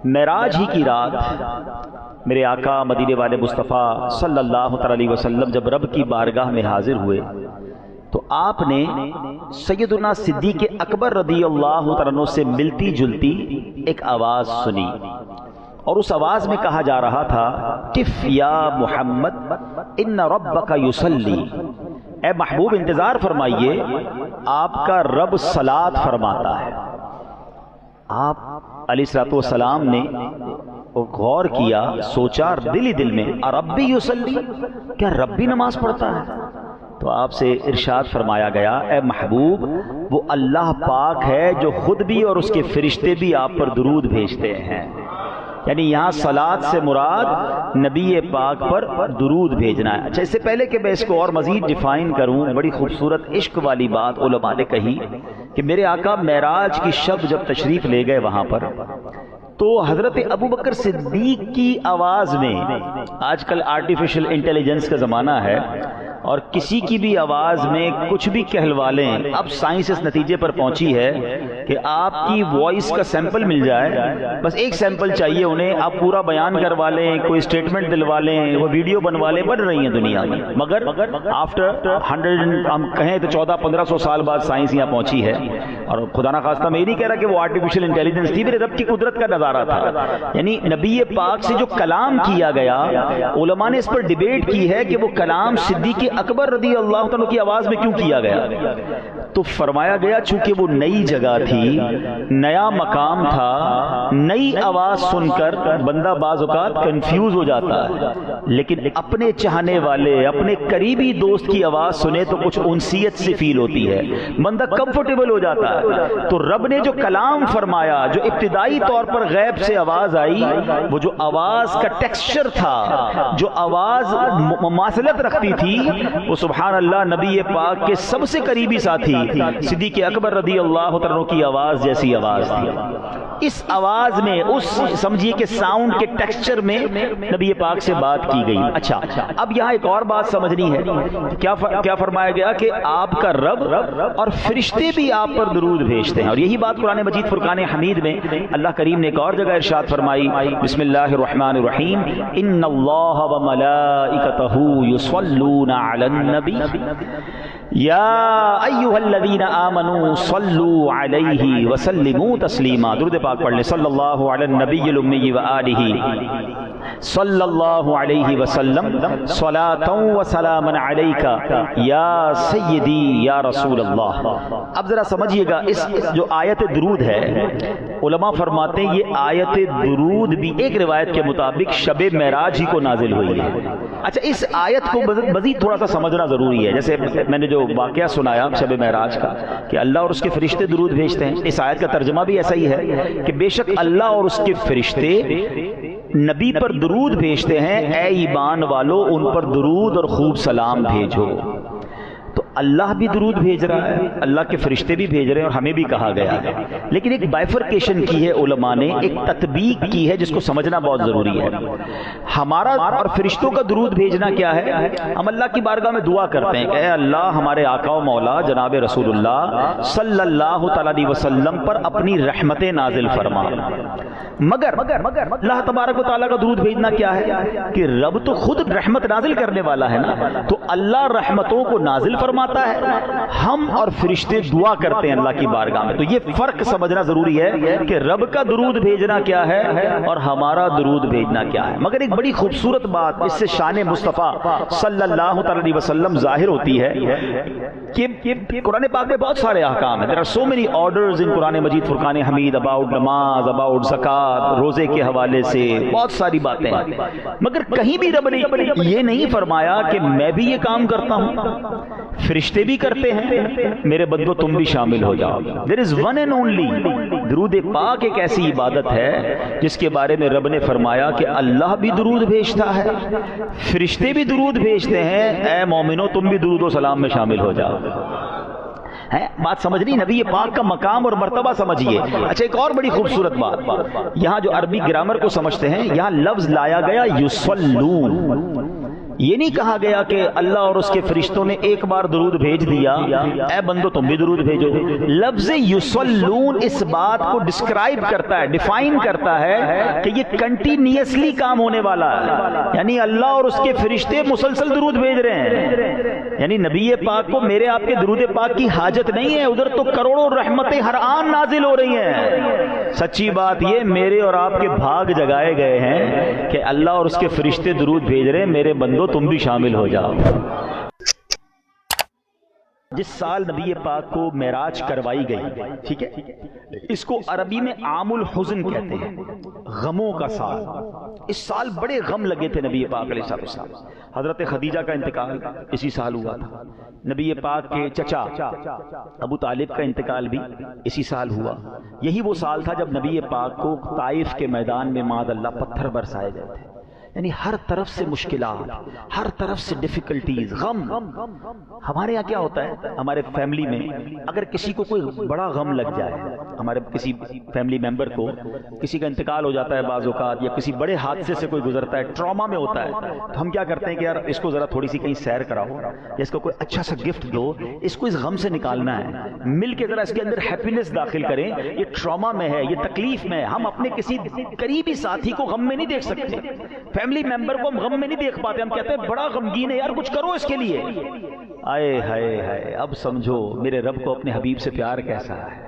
معراج ہی کی رات میرے آقا مدینے والے مصطفیٰ صلی اللہ علیہ وسلم جب رب کی بارگاہ میں حاضر ہوئے تو آپ نے سیدنا صدیق اکبر رضی اللہ عنہ سے ملتی جلتی ایک آواز سنی، اور اس آواز میں کہا جا رہا تھا قف یا محمد ان ربک یصلی، اے محبوب انتظار فرمائیے، آپ کا رب صلاۃ فرماتا ہے۔ آپ علیہ السلام نے غور کیا، سوچا دل ہی دل میں رب بھی یصلی، کیا رب بھی نماز پڑھتا ہے؟ تو آپ سے ارشاد فرمایا گیا اے محبوب وہ اللہ پاک ہے جو خود بھی اور اس کے فرشتے بھی آپ پر درود بھیجتے ہیں، یعنی یہاں صلاۃ سے مراد نبی پاک پر درود بھیجنا ہے۔ اچھا، اس سے پہلے کہ میں اس کو اور مزید ڈیفائن کروں، بڑی خوبصورت عشق والی بات علماء نے کہی کہ میرے آقا معراج کی شب جب تشریف لے گئے وہاں پر تو حضرت ابوبکر صدیق کی آواز میں، آج کل آرٹیفیشل انٹیلیجنس کا زمانہ ہے اور کسی کی بھی آواز میں کچھ بھی کہلوا لیں، اب سائنس اس نتیجے پر پہنچی ہے کہ آپ کی وائس کا سیمپل مل جائے، بس ایک سیمپل چاہیے انہیں، آپ پورا بیان کروا لیں، کوئی اسٹیٹمنٹ دلوا لیں، وہ ویڈیو بنوا لیں، بن رہی ہیں دنیا میں، مگر آفٹر 100 ہم کہیں تو 1400-1500 سال بعد سائنس یہاں پہنچی ہے۔ اور خدا نخواستہ میں یہ نہیں کہہ رہا کہ وہ آرٹیفیشل انٹیلیجنس تھی، میرے رب کی قدرت کا نظارہ تھا، یعنی نبی پاک سے جو کلام کیا گیا، علماء نے اس پر ڈیبیٹ کی ہے کہ وہ کلام صدیق اکبر رضی اللہ عنہ کی آواز میں کیوں کیا گیا؟ تو فرمایا گیا چونکہ وہ نئی جگہ تھی، نیا مقام تھا، نئی آواز سن کر بندہ بعض اوقات کنفیوز ہو جاتا ہے، لیکن اپنے چاہنے والے اپنے قریبی دوست کی آواز سنے تو کچھ انسیت سے فیل ہوتی ہے، بندہ کمفرٹیبل ہو جاتا ہے۔ تو رب نے جو کلام فرمایا، جو ابتدائی طور پر غیب سے آواز آئی، وہ جو آواز کا ٹیکسچر تھا، جو آواز مماثلت رکھتی تھی، وہ سبحان اللہ نبی پاک کے سب سے قریبی ساتھی صدیق اکبر رضی اللہ عنہ کی آواز جیسی آواز تھی۔ اس آواز میں، اس سمجھیے کہ ساؤنڈ کے ٹیکسچر میں نبی پاک سے بات کی گئی۔ اچھا، اب یہاں ایک اور بات سمجھنی ہے، کیا فرمایا گیا کہ آپ کا رب اور فرشتے بھی آپ پر درود بھیجتے ہیں، اور یہی بات قرآن مجید فرقان حمید میں اللہ کریم نے ایک اور جگہ ارشاد فرمائی، بسم اللہ الرحمن الرحیم، ان اللہ وملائکتہ یصلون علی النبی یا ایھا الذین آمنوا صلوا علیہ وسلموا تسلیما۔ درود پاک پڑھ لیں، صلی اللہ علی النبی الامی وآلہ صلی اللہ علیہ وسلم صلاۃ و سلام علیک یا سیدی یا رسول اللہ۔ اب ذرا سمجھیے گا، اس جو آیت درود ہے، علماء فرماتے ہیں یہ آیت درود بھی ایک روایت کے مطابق شب معراج ہی کو نازل ہوئی ہے۔ اچھا، اس آیت کو مزید تھوڑا سا سمجھنا ضروری ہے، جیسے میں نے جو واقعہ سنایا شب معراج کا کہ اللہ اور اس کے فرشتے درود بھیجتے ہیں، اس آیت کا ترجمہ بھی ایسا ہی ہے کہ بے شک اللہ اور اس کے فرشتے نبی پر درود بھیجتے ہیں، اے ایمان والو ان پر درود اور خوب سلام بھیجو۔ تو اللہ بھی درود بھیج رہا ہے، اللہ کے فرشتے بھی بھیج رہے ہیں، اور ہمیں بھی کہا گیا ہے، لیکن ایک بائفرکیشن کی ہے علماء نے، ایک تطبیق کی ہے جس کو سمجھنا بہت ضروری ہے۔ ہمارا اور فرشتوں کا درود بھیجنا کیا ہے؟ ہم اللہ کی بارگاہ میں دعا کرتے ہیں کہ اے اللہ ہمارے آقا و مولا جناب رسول اللہ صلی اللہ تعالی علیہ وسلم پر اپنی رحمتیں نازل فرما۔ مگر اللہ تبارک و تعالیٰ کا درود بھیجنا کیا ہے کہ رب تو خود رحمت نازل کرنے والا ہے نا، تو اللہ رحمتوں کو نازل فرماتا ہے، ہم اور فرشتے دعا کرتے ہیں اللہ کی بارگاہ میں۔ تو یہ فرق سمجھنا ضروری ہے کہ رب کا درود بھیجنا کیا ہے اور ہمارا درود بھیجنا کیا ہے۔ مگر ایک بڑی خوبصورت بات، اس سے شان مصطفیٰ صلی اللہ علیہ وسلم ظاہر ہوتی ہے کہ قرآن پاک میں بہت سارے احکام ہیں۔ There are so many orders in Quran Majeed Furqan Hamid about نماز، about زکات، روزے کے حوالے سے بہت ساری باتیں ہیں، مگر کہیں بھی رب نے یہ نہیں فرمایا کہ میں بھی یہ کام کرتا ہوں، فرشتے بھی کرتے ہیں، میرے بندو تم بھی شامل ہو جاؤ۔ There is one and only درود پاک ایک ایسی عبادت ہے جس کے بارے میں رب نے فرمایا کہ اللہ بھی درود بھیجتا ہے، فرشتے بھی درود بھیجتے ہیں، اے مومنو تم بھی درود و سلام میں شامل ہو جاؤ۔ بات سمجھنی، نبی پاک کا مقام اور مرتبہ سمجھیے۔ اچھا، ایک اور بڑی خوبصورت بات، یہاں جو عربی گرامر کو سمجھتے ہیں، یہاں لفظ لایا گیا یصلون، یہ نہیں کہا گیا کہ اللہ اور اس کے فرشتوں نے ایک بار درود بھیج دیا، اے بندو تم بھی درود بھیجو۔ لفظ یصلون اس بات کو ڈسکرائب کرتا ہے، ڈیفائن کرتا ہے کہ یہ کنٹینیوسلی کام ہونے والا ہے، یعنی اللہ اور اس کے فرشتے مسلسل درود بھیج رہے ہیں، یعنی نبی پاک کو میرے آپ کے درود پاک کی حاجت نہیں ہے، ادھر تو کروڑوں رحمتیں ہر آن نازل ہو رہی ہیں۔ سچی بات یہ میرے اور آپ کے بھاگ جگائے گئے ہیں کہ اللہ اور اس کے فرشتے درود بھیج رہے ہیں، میرے بندو تم بھی شامل ہو جاؤ۔ جس سال نبی پاک کو معراج کروائی گئی، ٹھیک ہے، اس کو عربی میں عام الحزن کہتے ہیں، غموں کا سال۔ اس سال بڑے غم لگے تھے نبی پاک علیہ السلام۔ حضرت خدیجہ کا انتقال اسی سال ہوا تھا، نبی پاک کے چچا ابو طالب کا انتقال بھی اسی سال ہوا۔ یہی وہ سال تھا جب نبی پاک کو طائف کے میدان میں معاذ اللہ پتھر برسائے گئے تھے، یعنی ہر طرف سے مشکلات، ہر طرف سے ڈیفیکلٹیز، غم۔ ہمارے یہاں کیا ہوتا ہے، ہمارے فیملی میں اگر کسی کو کوئی بڑا غم لگ جائے، ہمارے کسی فیملی ممبر کو کسی کا انتقال ہو جاتا ہے بعض اوقات، یا کسی بڑے حادثے سے کوئی گزرتا ہے، ٹراما میں ہوتا ہے، تو ہم کیا کرتے ہیں کہ یار اس کو ذرا تھوڑی سی کہیں سیر کراؤ، یا اس کو کوئی اچھا سا گفٹ دو، اس کو اس غم سے نکالنا ہے، مل کے ذرا اس کے اندر ہیپینس داخل کریں۔ یہ ٹراما میں ہے، یہ تکلیف میں ہے، ہم اپنے کسی قریبی ساتھی کو غم میں نہیں دیکھ سکتے، فیملی ممبر کو ہم غم میں نہیں دیکھ پاتے، ہم کہتے ہیں بڑا غمگین ہے یار، کچھ کرو اس کے لیے۔ آئے ہائے ہائے، اب سمجھو میرے رب کو اپنے حبیب سے پیار کیسا ہے۔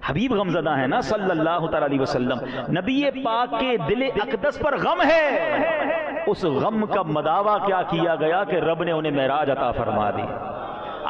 حبیب غمزدہ ہے نا صلی اللہ تعالی علیہ وسلم، نبی پاک کے دل اقدس پر غم ہے، اس غم کا مداوع کیا کیا گیا کہ رب نے انہیں معراج عطا فرما دی،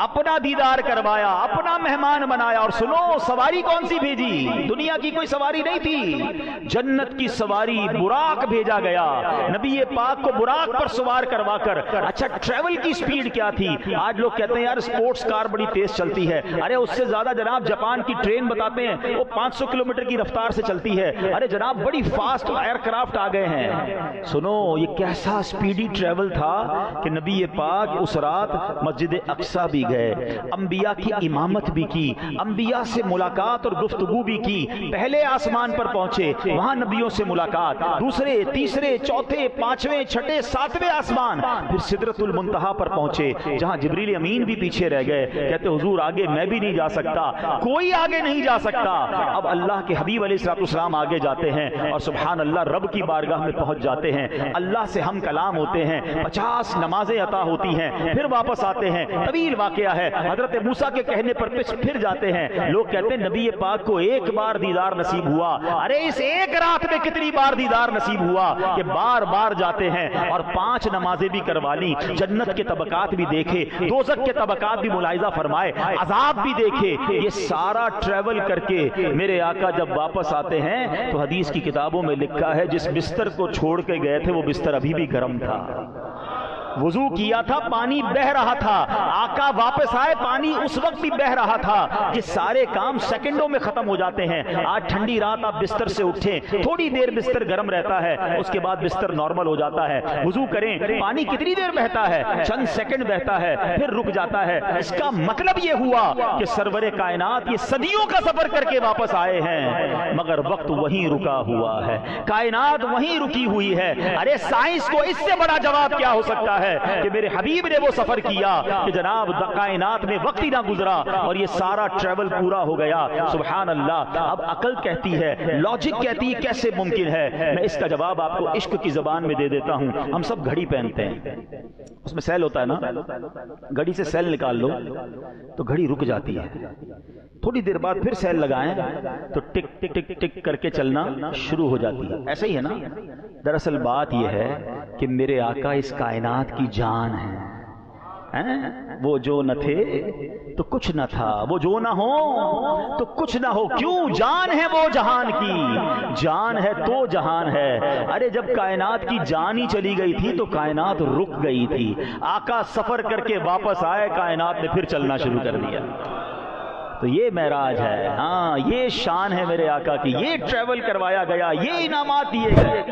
اپنا دیدار کروایا، اپنا مہمان بنایا۔ اور سنو سواری کون سی بھیجی، دنیا کی کوئی سواری نہیں تھی، جنت کی سواری براق بھیجا گیا، نبی پاک کو براق پر سوار کروا کر۔ اچھا ٹریول کی سپیڈ کیا تھی؟ آج لوگ کہتے ہیں یار سپورٹس کار بڑی تیز چلتی ہے، ارے اس سے زیادہ جناب جاپان کی ٹرین بتاتے ہیں وہ 500 کلومیٹر کی رفتار سے چلتی ہے، ارے جناب بڑی فاسٹ ایئر کرافٹ آ گئے ہیں۔ سنو یہ کیسا سپیڈی ٹریول تھا کہ نبی پاک اس رات مسجد اقصی بھی گئے، انبیاء کی امامت بھی کی، انبیاء سے ملاقات اور گفتگو بھی کی، پہلے آسمان پر پہنچے وہاں نبیوں سے ملاقات، دوسرے تیسرے چوتھے پانچویں چھٹے ساتویں آسمان، پھر سدرۃ المنتہا پر پہنچے جہاں جبریل امین بھی پیچھے رہ گئے، کہتے حضور آگے میں بھی نہیں جا سکتا، کوئی آگے نہیں جا سکتا۔ اب اللہ کے حبیب علیہ السلام آگے جاتے ہیں اور سبحان اللہ رب کی بارگاہ میں پہنچ جاتے ہیں، اللہ سے ہم کلام ہوتے ہیں، 50 نمازیں عطا ہوتی ہیں، پھر واپس آتے ہیں، طویل واقعہ ہے، حضرت موسیٰ کے کہنے پر پھر جاتے ہیں۔ لوگ کہتے ہیں نبی پاک کو ایک بار دیدار نصیب ہوا، ارے اس ایک رات میں کتنی بار دیدار نصیب ہوا کہ بار بار جاتے ہیں، اور 5 نمازیں بھی کروا لی، جنت کے طبقات بھی دیکھے، دوزخ کے طبقات بھی ملاحظہ فرمائے، عذاب بھی دیکھے، یہ سارا ٹریول کر کے میرے آقا جب واپس آتے ہیں تو حدیث کی کتابوں میں لکھا ہے جس بستر کو چھوڑ کے گئے تھے وہ بستر ابھی بھی گرم تھا، وضو کیا تھا پانی بہ رہا تھا، آقا واپس آئے پانی اس وقت بھی بہ رہا تھا، یہ سارے کام سیکنڈوں میں ختم ہو جاتے ہیں۔ آج ٹھنڈی رات آپ بستر سے اٹھیں، تھوڑی دیر بستر گرم رہتا ہے، اس کے بعد بستر نارمل ہو جاتا ہے، وضو کریں، پانی کتنی دیر بہتا ہے، چند سیکنڈ بہتا ہے پھر رک جاتا ہے۔ اس کا مطلب یہ ہوا کہ سرور کائنات یہ صدیوں کا سفر کر کے واپس آئے ہیں، مگر وقت وہیں رکا ہوا ہے، کائنات وہیں رکی ہوئی ہے۔ ارے سائنس کو اس سے بڑا جواب کیا ہو سکتا ہے کہ میرے حبیب نے وہ سفر کیا کہ جناب کائنات میں وقت ہی نہ گزرا اور یہ سارا ٹریول پورا ہو گیا، سبحان اللہ۔ اب عقل کہتی ہے، لاجک کہتی ہے کیسے ممکن ہے، میں اس کا جواب آپ کو عشق کی زبان میں دے دیتا ہوں۔ ہم سب گھڑی پہنتے ہیں، اس میں سیل ہوتا ہے نا، گھڑی سے سیل نکال لو تو گھڑی رک جاتی ہے، تھوڑی دیر بعد پھر سیل لگائیں تو ٹک ٹک ٹک ٹک کر کے چلنا شروع ہو جاتی ہے، ایسا ہی ہے نا۔ دراصل بات یہ ہے کہ میرے آقا اس کائنات کی جان ہے، وہ جو نہ تھے تو کچھ نہ تھا، وہ جو نہ ہو تو کچھ نہ ہو، کیوں جان ہے وہ جہان کی، جان ہے تو جہان ہے۔ ارے جب کائنات کی جان ہی چلی گئی تھی تو کائنات رک گئی تھی، آقا سفر کر کے واپس آئے، کائنات نے پھر چلنا شروع کر دیا۔ تو یہ معراج ہے، ہاں یہ شان ہے میرے آقا کی، یہ ٹریول کروایا گیا، یہ انعامات دیے گئے۔